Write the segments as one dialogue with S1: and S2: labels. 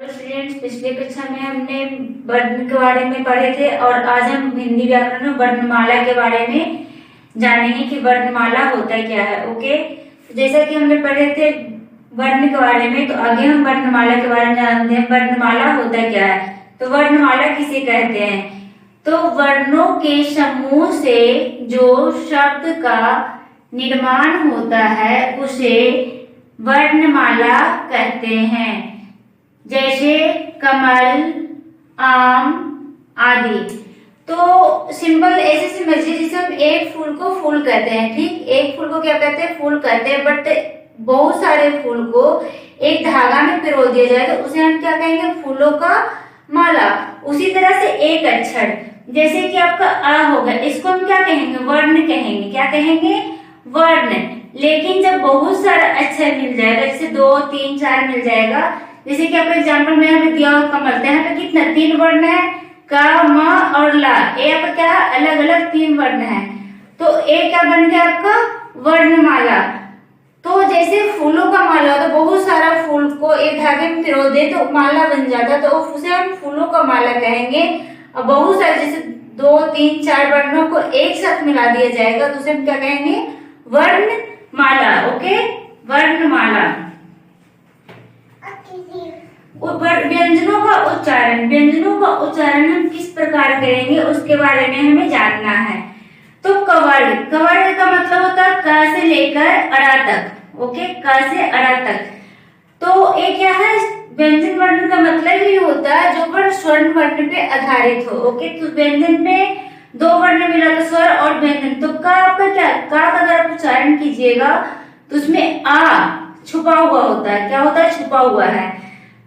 S1: Students, पिछले कक्षा में हमने वर्ण के बारे में पढ़े थे और आज हम हिंदी व्याकरण में वर्णमाला के बारे में जानेंगे कि वर्णमाला होता क्या है। ओके, तो जैसा कि हमने पढ़े थे वर्ण के बारे में, तो आगे हम वर्णमाला के बारे में जानते हैं। वर्णमाला होता क्या है, तो वर्णमाला किसे कहते हैं? तो वर्णों के समूह से जो शब्द का निर्माण होता है उसे वर्णमाला कहते हैं। जैसे कमल, आम आदि। तो सिंपल ऐसे समझिए, जैसे हम एक फूल को फूल कहते हैं, ठीक, एक फूल को क्या कहते हैं? फूल कहते हैं। बट बहुत सारे फूल को एक धागा में पिरो दिया जाए तो उसे हम क्या कहेंगे? फूलों का माला। उसी तरह से एक अक्षर, जैसे कि आपका आ होगा, इसको हम क्या कहेंगे? वर्ण कहेंगे। क्या कहेंगे? वर्ण। लेकिन जब बहुत सारा अक्षर मिल जाएगा, जैसे 2, 3, 4 मिल जाएगा, जैसे कि आपका एग्जाम्पल में हमें दिया हुआ कमल, यहाँ पे कितना 3 वर्ण है, का, म और ला। ये आपका क्या है? अलग अलग 3 वर्ण है। तो ए क्या बन गया आपका? वर्णमाला। तो जैसे फूलों का माला, तो बहुत सारा फूल को एक धागे में पिरो दे तो माला बन जाता, तो उसे हम फूलों का माला कहेंगे। और बहुत सारे जैसे 2, 3, 4 वर्णों को एक साथ मिला दिया जाएगा तो उसे हम क्या कहेंगे? वर्णमाला। ओके, वर्णमाला। व्यंजनों का उच्चारण, व्यंजनों का उच्चारण हम किस प्रकार करेंगे उसके बारे में हमें जानना है। तो कवर्ग, कवर्ग का मतलब होता है क से लेकर अड़ा तक। ओके, क से अड़ा तक। तो ये क्या है? व्यंजन वर्ण का मतलब ही होता है जो वर्ण स्वर्ण वर्ण पे आधारित हो। ओके, तो व्यंजन में 2 वर्ण मिला तो स्वर और व्यंजन। तो का आपका क्या? का अगर आप उच्चारण कीजिएगा तो उसमें आ छुपा हुआ होता है। क्या होता है? छुपा हुआ है।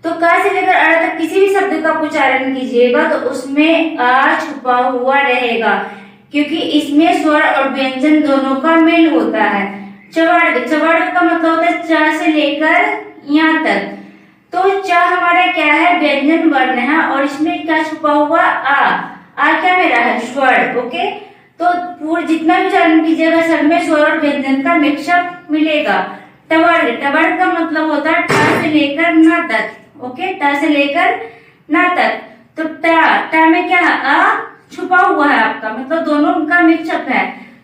S1: तो क से लेकर अ तक किसी भी शब्द का उच्चारण कीजिएगा तो उसमें आ छुपा हुआ रहेगा, क्योंकि इसमें स्वर और व्यंजन दोनों का मेल होता है। चवर्ग, चवर्ग का मतलब होता है च से लेकर यहाँ तक। तो च हमारा क्या है? व्यंजन वर्ण है और इसमें क्या छुपा हुआ? आ क्या मेरा है? स्वर। ओके, तो पूरा जितना भी उच्चारण कीजिएगा सब में स्वर और व्यंजन का मिक्सअप मिलेगा। टवर्ग, टवर्ग का मतलब होता है ट से लेकर न तक। ओके, ट से लेकर न तक। तो ट में क्या है? आ छुपा हुआ है आपका, मतलब दोनों का मिक्सअप है,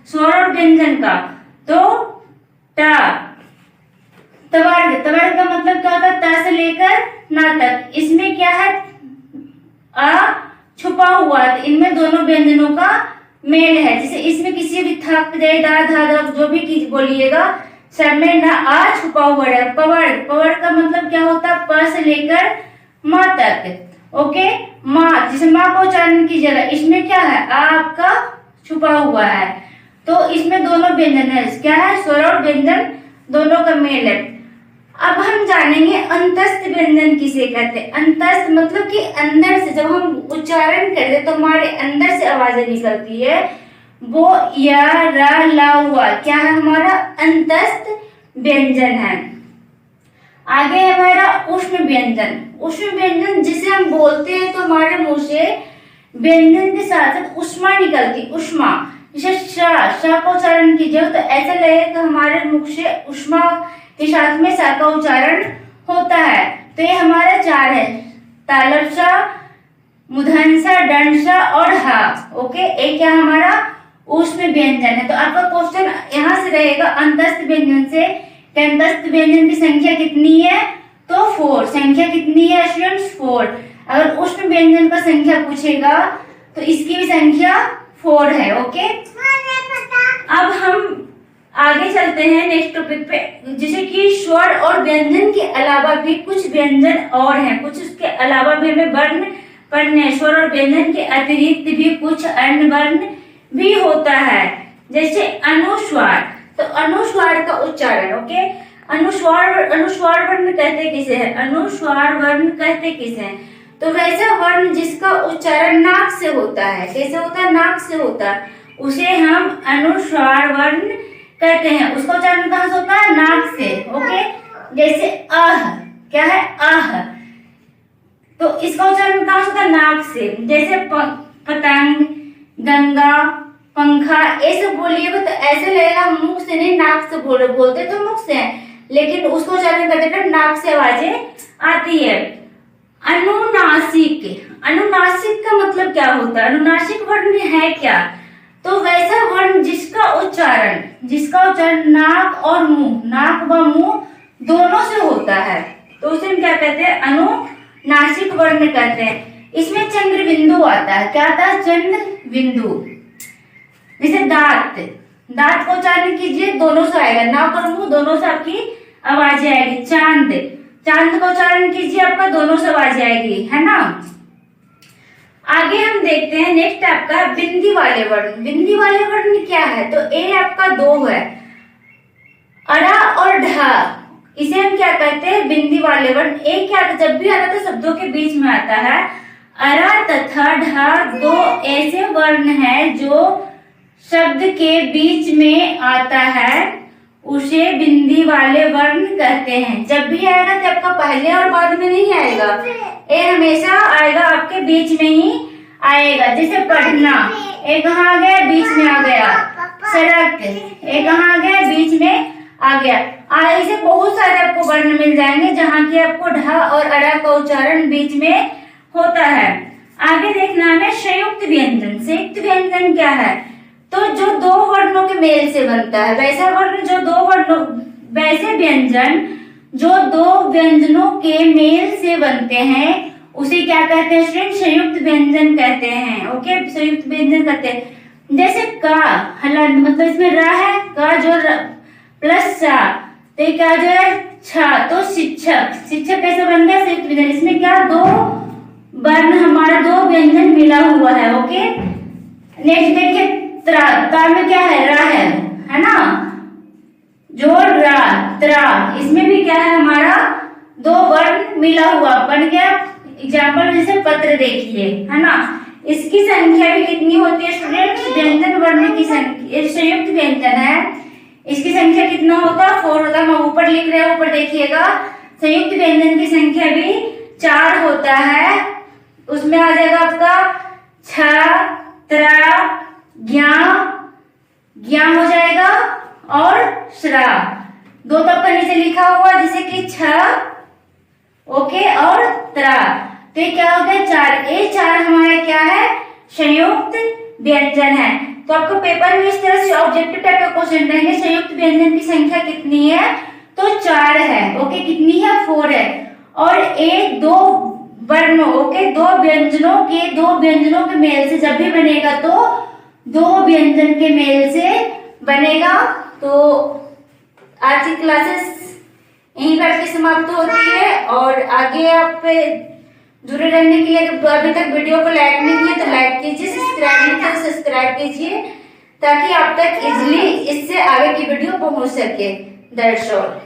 S1: स्वर और व्यंजन का। तो ट। तवर्ग, तवर्ग का मतलब क्या होता है? त से लेकर न तक। इसमें क्या है? आ छुपा हुआ है, इनमें दोनों व्यंजनों का मेल है। जैसे इसमें किसी भी थक जाए, दा धा धा जो भी चीज बोलिएगा सब में ना आ छुपा हुआ है। पवर्ग, पवर्ग का मतलब क्या होता है? प से लेकर म तक। ओके, माँ, जिसे माँ को उच्चारण कीजिएगा, इसमें क्या है? आ आपका छुपा हुआ है। तो इसमें दोनों व्यंजन है। क्या है? स्वर और व्यंजन दोनों का मेल है। अब हम जानेंगे अंतस्थ व्यंजन किसे कहते हैं। अंतस्थ मतलब कि अंदर से जब हम उच्चारण करते तो हमारे अंदर से आवाजें निकलती है, वो या रा ला हुआ क्या है? हमारा अंतस्थ व्यंजन है। आगे है हमारा उष्ण व्यंजन। उष्ण व्यंजन जिसे हम बोलते हैं तो हमारे मुंह से व्यंजन के साथ साथ उष्मा निकलती, उष्मा। जैसे श का उच्चारण कीजिए तो ऐसा लगेगा कि हमारे मुख से उष्मा के साथ में सा का उच्चारण होता है। तो ये हमारा 4 है, तालव्य सा, मूर्धन्य सा, दंड सा और हा। ओके, एक क्या हमारा? उष्ण व्यंजन है। तो आपका क्वेश्चन यहाँ से रहेगा अंतस्थ व्यंजन से, अंतस्थ व्यंजन की संख्या कितनी है? तो 4। संख्या कितनी है स्टूडेंट्स? 4। अगर उष्ण व्यंजन का संख्या पूछेगा तो इसकी भी संख्या 4 है। ओके, अब हम आगे चलते हैं नेक्स्ट टॉपिक पे, जैसे कि स्वर और व्यंजन के अलावा भी कुछ व्यंजन और हैं, कुछ उसके अलावा भी हमें वर्ण पढ़ने हैं। स्वर और व्यंजन के अतिरिक्त भी कुछ अन्य वर्ण भी होता है, जैसे अनुस्वार। तो अनुस्वार का उच्चारण, ओके, अनुस्वार वर्ण कहते किसे हैं? अनुस्वार वर्ण कहते किसे हैं? तो वैसा वर्ण जिसका उच्चारण नाक से होता है। कैसे होता है? नाक से होता है, उसे हम अनुस्वार वर्ण कहते हैं। उसका उच्चारण कहाँ से होता है? नाक से। ओके, जैसे अह, क्या है? अह, तो इसका उच्चारण कहाँ से होता है? नाक से। जैसे पतंग, गंगा, पंखा, ये सब बोलिएगा तो ऐसे लगेगा मुख से नहीं, नाक से बोलते तो मुख से है, लेकिन उसको उच्चारण करते टाइम नाक से आवाजें आती है। अनुनासिक। अनुनासिक का मतलब क्या होता है? अनुनासिक वर्ण है क्या? तो वैसा वर्ण जिसका उच्चारण नाक और मुंह, नाक व मुंह दोनों से होता है, तो उसे हम क्या कहते हैं? अनुनासिक वर्ण कहते हैं। इसमें चंद्र बिंदु आता है। क्या आता है? चंद्र बिंदु। जैसे दांत को उच्चारण कीजिए, दोनों से आएगा, नाक और मुंह दोनों से आपकी आवाज आएगी। चांद का उच्चारण कीजिए, आपका दोनों से आवाज आएगी, है ना। आगे हम देखते हैं नेक्स्ट आपका बिंदी वाले वर्ण। बिंदी वाले वर्ण क्या है? तो ए आपका दो है, अड़ा और ढा, इसे हम क्या कहते हैं? बिंदी वाले वर्ण। ए क्या आता? जब भी आता है तो शब्दों के बीच में आता है। अड़ा तथा ढा दो ऐसे वर्ण है जो शब्द के बीच में आता है, उसे बिंदी वाले वर्ण कहते हैं। जब भी आएगा तो आपका पहले और बाद में नहीं आएगा, ए हमेशा आएगा आपके बीच में ही आएगा। जैसे पढ़ना, ए कहाँ आ गया? बीच में आ गया। सड़क, ए कहाँ आ गया? बीच में आ गया। ऐसे बहुत सारे आपको वर्ण मिल जाएंगे जहाँ की आपको ढा और अड़ा का उच्चारण बीच में होता है। आगे देखना है संयुक्त व्यंजन। संयुक्त व्यंजन क्या है? तो जो दो वर्णों के मेल से बनता है, वैसा वर्ण जो दो वर्णों, वैसे व्यंजन जो दो व्यंजनों के मेल से बनते हैं उसे क्या कहते हैं स्टूडेंट? संयुक्त व्यंजन कहते हैं। ओके, संयुक्त व्यंजन कहते हैं। जैसे का हलंत, मतलब इसमें रा है, का जो प्लस सा, तो क्या जो है छा, तो शिक्षक। शिक्षक कैसे बन गया? संयुक्त व्यंजन। इसमें क्या दो वर्ण, हमारा दो व्यंजन मिला हुआ है। ओके, नेक्स्ट देखिए ता में क्या है? रा है ना, जो रा त्रा, इसमें भी क्या है? हमारा दो वर्ण मिला हुआ बन गया। एग्जाम्पल जैसे पत्र देखिए, है ना। इसकी संख्या भी कितनी होती है स्टूडेंट? व्यंजन वर्ण की संख्या, संयुक्त व्यंजन है, इसकी संख्या कितना होता है? 4 होता है। मैं ऊपर लिख रहा हूं, ऊपर देखिएगा। संयुक्त व्यंजन की संख्या भी 4 होता है। उसमें आ जाएगा आपका छ, त्रा, ज्ञा हो जाएगा, और श्रा। दो तब का नीचे लिखा हुआ जैसे कि छ, ओके, और त्रा। तो ये क्या हो गया? 4। ये 4 हमारा क्या है? संयुक्त व्यंजन है। तो आपको पेपर में इस तरह से ऑब्जेक्टिव टाइप का क्वेश्चन रहेंगे, संयुक्त व्यंजन की संख्या कितनी है? तो 4 है। ओके, कितनी है? 4 है। और ए दो वर्णों, ओके, दो व्यंजनों के मेल से जब भी बनेगा तो दो व्यंजन के मेल से बनेगा। तो आज की क्लासेस यहीं पर समाप्त होती है, और आगे आप जुड़े रहने के लिए अभी तक वीडियो को लाइक नहीं किया तो लाइक कीजिए, सब्सक्राइब नहीं किया तो सब्सक्राइब कीजिए, ताकि आप तक इजीली इससे आगे की वीडियो पहुंच सके। That's all.